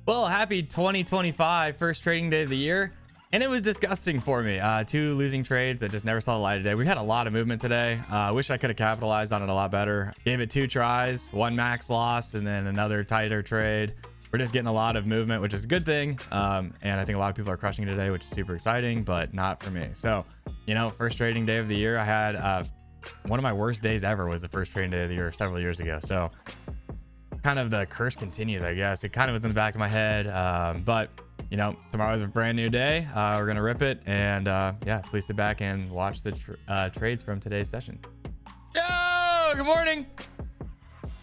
Well, happy 2025 first trading day of the year. And it was disgusting for me. 2 losing trades that just never saw the light of day. We had a lot of movement today. I wish I could have capitalized on it a lot better. Gave it 2 tries, 1 max loss, and then another tighter trade. We're just getting a lot of movement, which is a good thing. And I think a lot of people are crushing it today, which is super exciting, but not for me. So, you know, first trading day of the year, I had one of my worst days ever was the first trading day of the year several years ago. So kind of the curse continues, I guess. It kind of was in the back of my head. But, you know, tomorrow's a brand new day. We're going to rip it. And yeah, please sit back and watch the trades from today's session. Yo, good morning.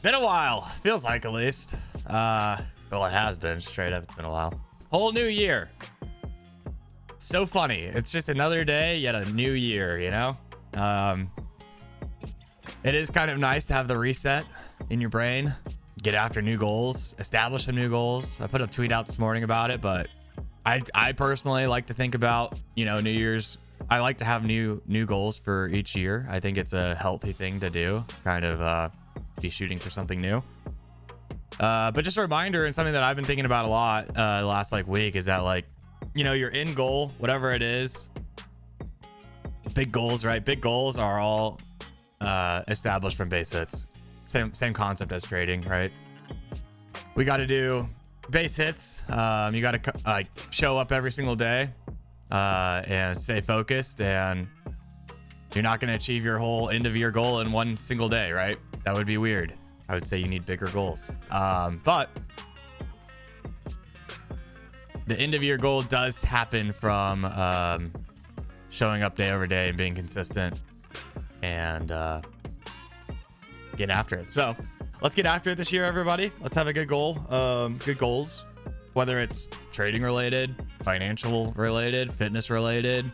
Been a while. Feels like, at least. Well, it has been. Straight up, it's been a while. Whole new year. It's so funny. It's just another day, yet a new year, you know? It is kind of nice to have the reset in your brain. Get after new goals, establish some new goals. I put a tweet out this morning about it, but I personally like to think about, you know, New Year's. I like to have new goals for each year. I think it's a healthy thing to do, kind of be shooting for something new. But just a reminder, and something that I've been thinking about a lot the last week, is that, like, you know, your end goal, whatever it is, big goals, right? Big goals are all established from base hits. Same concept as trading, right? We got to do base hits. You got to show up every single day and stay focused, and you're not going to achieve your whole end of year goal in one single day, right? That would be weird. I would say you need bigger goals. But the end of year goal does happen from showing up day over day and being consistent and get after it. So let's get after it this year, everybody. Let's have a good goal. Good goals, whether it's trading related, financial related, fitness related,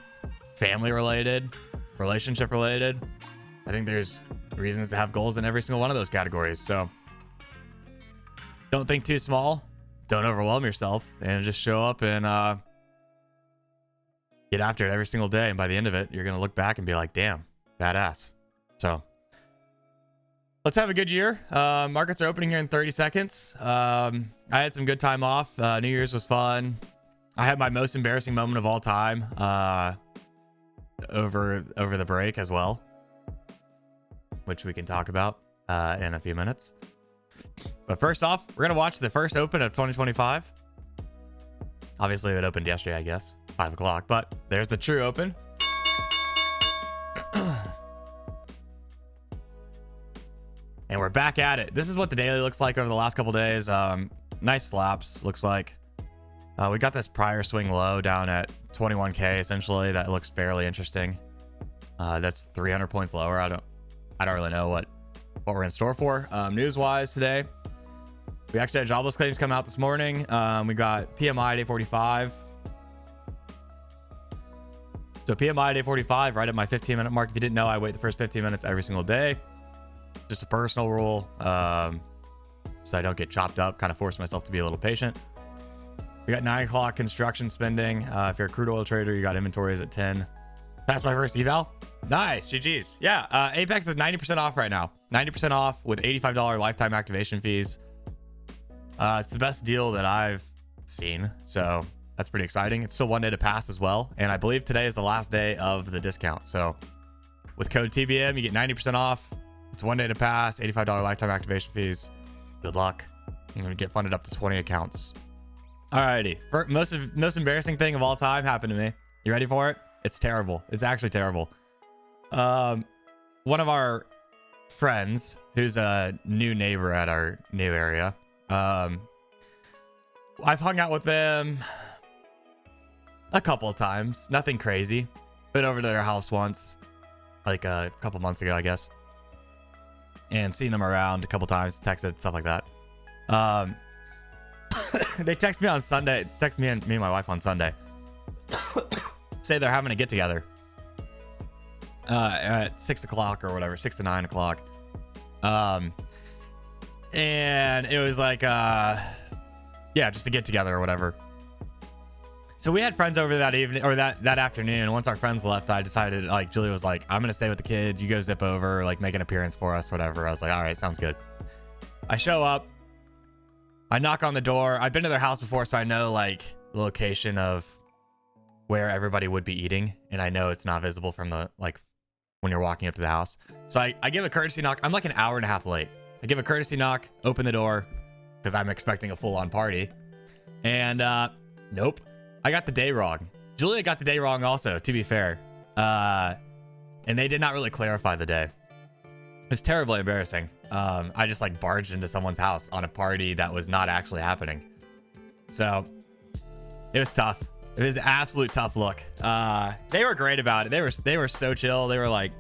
family related, relationship related. I think there's reasons to have goals in every single one of those categories. So don't think too small, don't overwhelm yourself, and just show up and get after it every single day. And by the end of it, you're going to look back and be like, damn, badass. So let's have a good year. Markets are opening here in 30 seconds. I had some good time off. New Year's was fun. I had my most embarrassing moment of all time over the break as well, which we can talk about in a few minutes. But first off, we're going to watch the first open of 2025. Obviously, it opened yesterday, I guess, 5 o'clock. But there's the true open. And we're back at it. This is what the daily looks like over the last couple days. Nice slaps, looks like. We got this prior swing low down at 21K, essentially. That looks fairly interesting. That's 300 points lower. I don't really know what we're in store for. News-wise today, we actually had jobless claims come out this morning. We got PMI day 45. So PMI day 45, right at my 15-minute mark. If you didn't know, I wait the first 15 minutes every single day. Just a personal rule, so I don't get chopped up. Kind of force myself to be a little patient. We got 9 o'clock construction spending. If you're a crude oil trader, you got inventories at 10. Passed my first eval. Nice, GG's. Yeah, Apex is 90% off right now. 90% off with $85 lifetime activation fees. It's the best deal that I've seen, so that's pretty exciting. It's still 1 day to pass as well, and I believe today is the last day of the discount. So with code TBM, you get 90% off. It's 1 day to pass, $85 lifetime activation fees. Good luck. You're gonna get funded up to 20 accounts. Alrighty, most embarrassing thing of all time happened to me. You ready for it? It's terrible. It's actually terrible. One of our friends, who's a new neighbor at our new area, I've hung out with them a couple of times. Nothing crazy. Been over to their house once, like a couple months ago, I guess. And seen them around a couple times, texted, stuff like that. They text me on Sunday, me and my wife on Sunday. Say they're having a get together at 6 o'clock or whatever, 6 to 9 o'clock. And it was like, yeah, just to get together or whatever. So we had friends over that evening or that afternoon. Once our friends left, I decided, like, Julie was like, I'm going to stay with the kids. You go zip over, like, make an appearance for us, whatever. I was like, all right, sounds good. I show up. I knock on the door. I've been to their house before, so I know like the location of where everybody would be eating, and I know it's not visible from the like when you're walking up to the house. So I give a courtesy knock. I'm like an hour and a half late. I give a courtesy knock, open the door because I'm expecting a full-on party, and nope, I got the day wrong. Julia got the day wrong also, to be fair, and they did not really clarify the day. It was terribly embarrassing. I just like barged into someone's house on a party that was not actually happening. So it was tough. It was an absolute tough look. They were great about it. They were so chill. They were like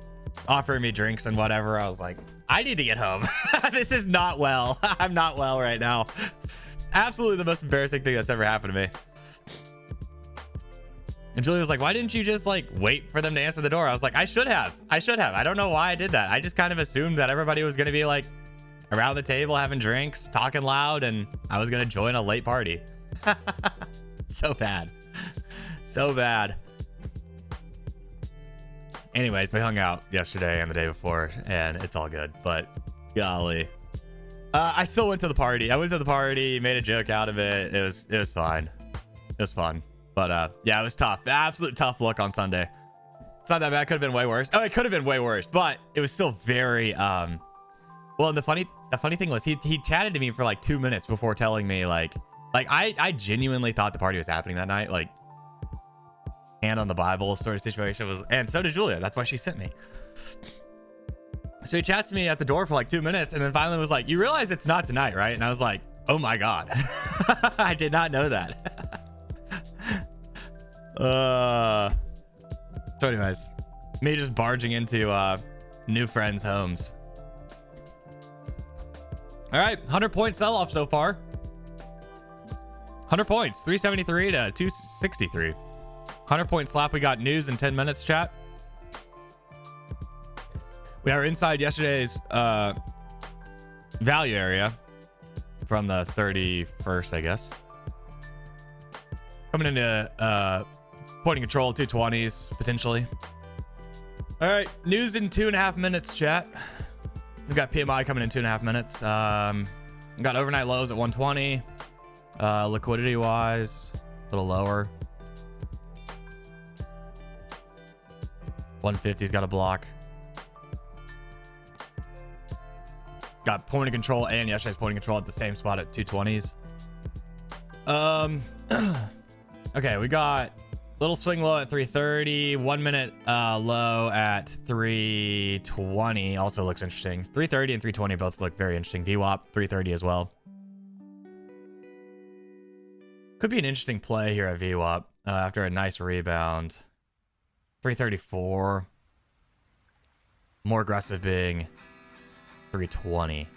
offering me drinks and whatever. I was like, I need to get home. This is not well. I'm not well right now. Absolutely the most embarrassing thing that's ever happened to me. And Julia was like, why didn't you just like wait for them to answer the door? I was like, I should have. I don't know why I did that. I just kind of assumed that everybody was going to be like around the table having drinks, talking loud, and I was going to join a late party. So bad. So bad. Anyways, we hung out yesterday and the day before, and it's all good. But golly, I still went to the party. I went to the party, made a joke out of it. It was fine. It was fun. But yeah, it was tough. Absolute tough look on Sunday. It's not that bad. Could have been way worse. Oh, it could have been way worse, but it was still very well. And the funny thing was he chatted to me for like 2 minutes before telling me like I genuinely thought the party was happening that night. Like, hand on the Bible sort of situation was, and so did Julia. That's why she sent me. So he chats to me at the door for like 2 minutes, and then finally was like, you realize it's not tonight, right? And I was like, oh my God. I did not know that. So anyways, me just barging into new friends' homes. All right, 100-point sell-off so far. 100 points, 373 to 263. 100-point slap. We got news in 10 minutes, chat. We are inside yesterday's value area from the 31st, I guess. Coming into point and control, 220s, potentially. All right, news in 2.5 minutes, chat. We've got PMI coming in 2.5 minutes. We got overnight lows at 120. Liquidity-wise, a little lower. 150's got a block. Got point of control and yesterday's point of control at the same spot at 220s. Okay, we got little swing low at 330, 1 minute low at 320 also looks interesting. 330 and 320 both look very interesting. VWAP 330 as well. Could be an interesting play here at VWAP after a nice rebound. 334. More aggressive being 320.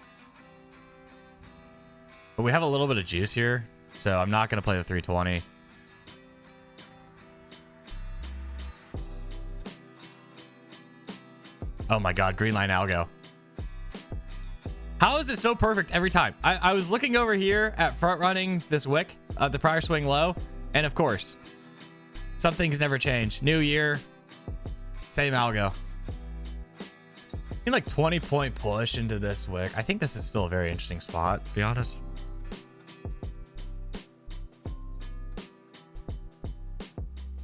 But we have a little bit of juice here, so I'm not going to play the 320. Oh my God, green line algo. How is it so perfect every time? I was looking over here at front running this wick, the prior swing low, and of course, some things never change. New year, same algo. Like 20-point push into this wick. I think this is still a very interesting spot, to be honest.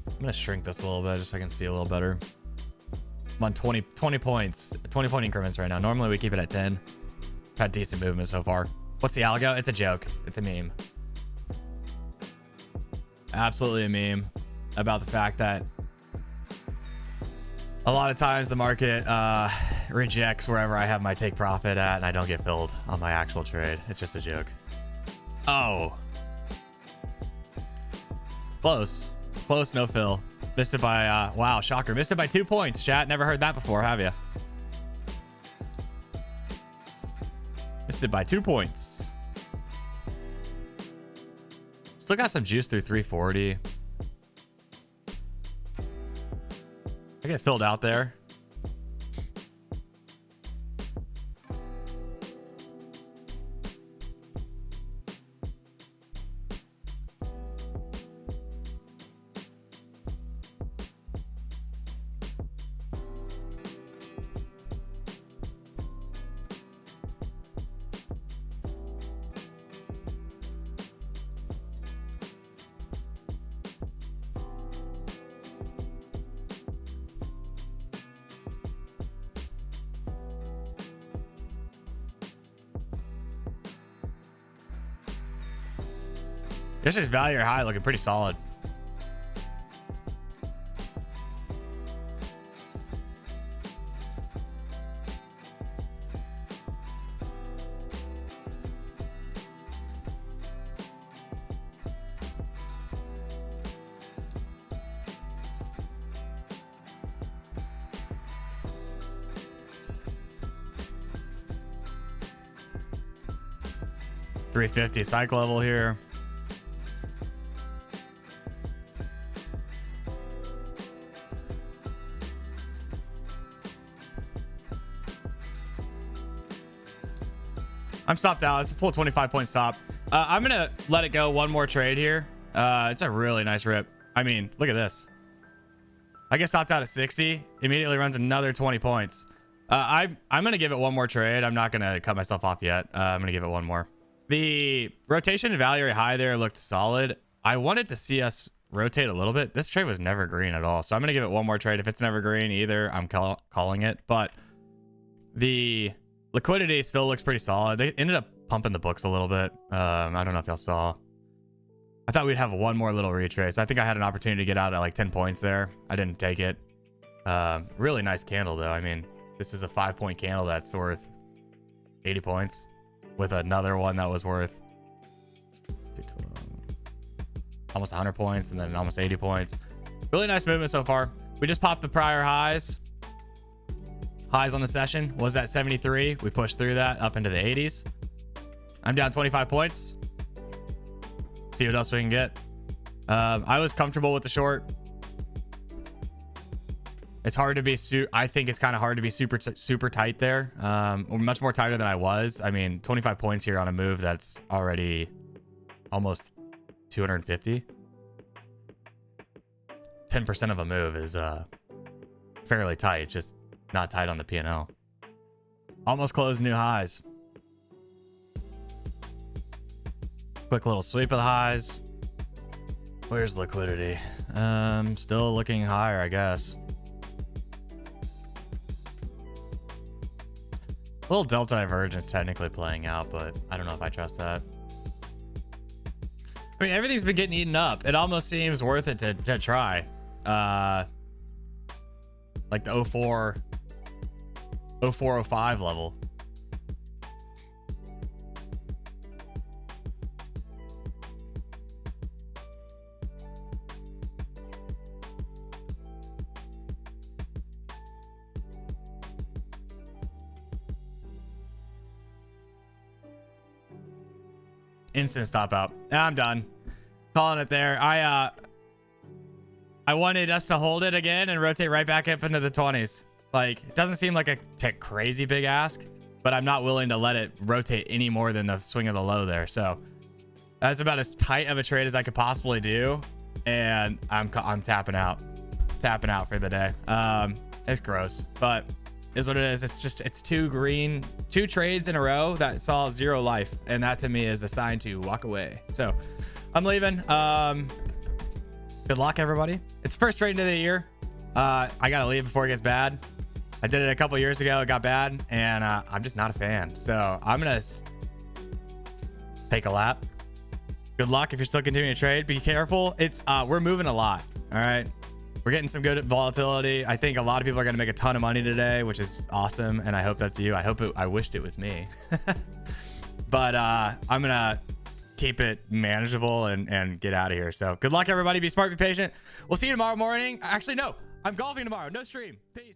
I'm gonna shrink this a little bit just so I can see a little better. I'm on 20 points, 20-point increments right now. Normally we keep it at 10. Had decent movement so far. What's the algo? It's a joke. It's a meme. Absolutely a meme about the fact that a lot of times the market rejects wherever I have my take profit at, and I don't get filled on my actual trade. It's just a joke. Oh. Close. Close, no fill. Missed it by, wow, shocker. Missed it by 2 points, chat. Never heard that before, have you? Missed it by 2 points. Still got some juice through 340. I get filled out there. Yesterday's value or high looking pretty solid. $350 cycle level here. I'm stopped out. It's a full 25-point stop. I'm going to let it go one more trade here. It's a really nice rip. I mean, look at this. I get stopped out at 60. Immediately runs another 20 points. I'm going to give it one more trade. I'm not going to cut myself off yet. I'm going to give it one more. The rotation and value area high there looked solid. I wanted to see us rotate a little bit. This trade was never green at all. So I'm going to give it one more trade. If it's never green either, I'm calling it. But the liquidity still looks pretty solid. They ended up pumping the books a little bit. I don't know if y'all saw. I thought we'd have one more little retrace. I think I had an opportunity to get out at like 10 points there. I didn't take it. Really nice candle though. I mean, this is a 5-point candle that's worth 80 points. With another one that was worth almost 100 points and then almost 80 points. Really nice movement so far. We just popped the prior highs. Highs on the session was at 73. We pushed through that up into the 80s. I'm down 25 points. See what else we can get. I was comfortable with the short. It's hard to be I think it's kind of hard to be super tight there. Much more tighter than I was. I mean, 25 points here on a move that's already almost 250. 10% of a move is fairly tight, just not tight on the P&L. Almost closed new highs. Quick little sweep of the highs. Where's liquidity? Still looking higher, I guess. A little delta divergence technically playing out, but I don't know if I trust that. I mean, everything's been getting eaten up. It almost seems worth it to try. Like the 04, 05 level. Instant stop out. I'm done. Calling it there. I wanted us to hold it again and rotate right back up into the 20s. Like, it doesn't seem like a crazy big ask, but I'm not willing to let it rotate any more than the swing of the low there. So that's about as tight of a trade as I could possibly do. And I'm tapping out for the day. It's gross, but is what it is. It's two trades in a row that saw 0 life, and that to me is a sign to walk away. So I'm leaving. Good luck, everybody. It's first trade of the year. I gotta leave before it gets bad. I did it a couple years ago. It got bad, and I'm just not a fan. So I'm gonna take a lap. Good luck if you're still continuing to trade. Be careful. We're moving a lot. All right. We're getting some good volatility. I think a lot of people are going to make a ton of money today, which is awesome. And I hope that's you. I wished it was me. But I'm going to keep it manageable and get out of here. So good luck, everybody. Be smart, be patient. We'll see you tomorrow morning. Actually, no, I'm golfing tomorrow. No stream. Peace.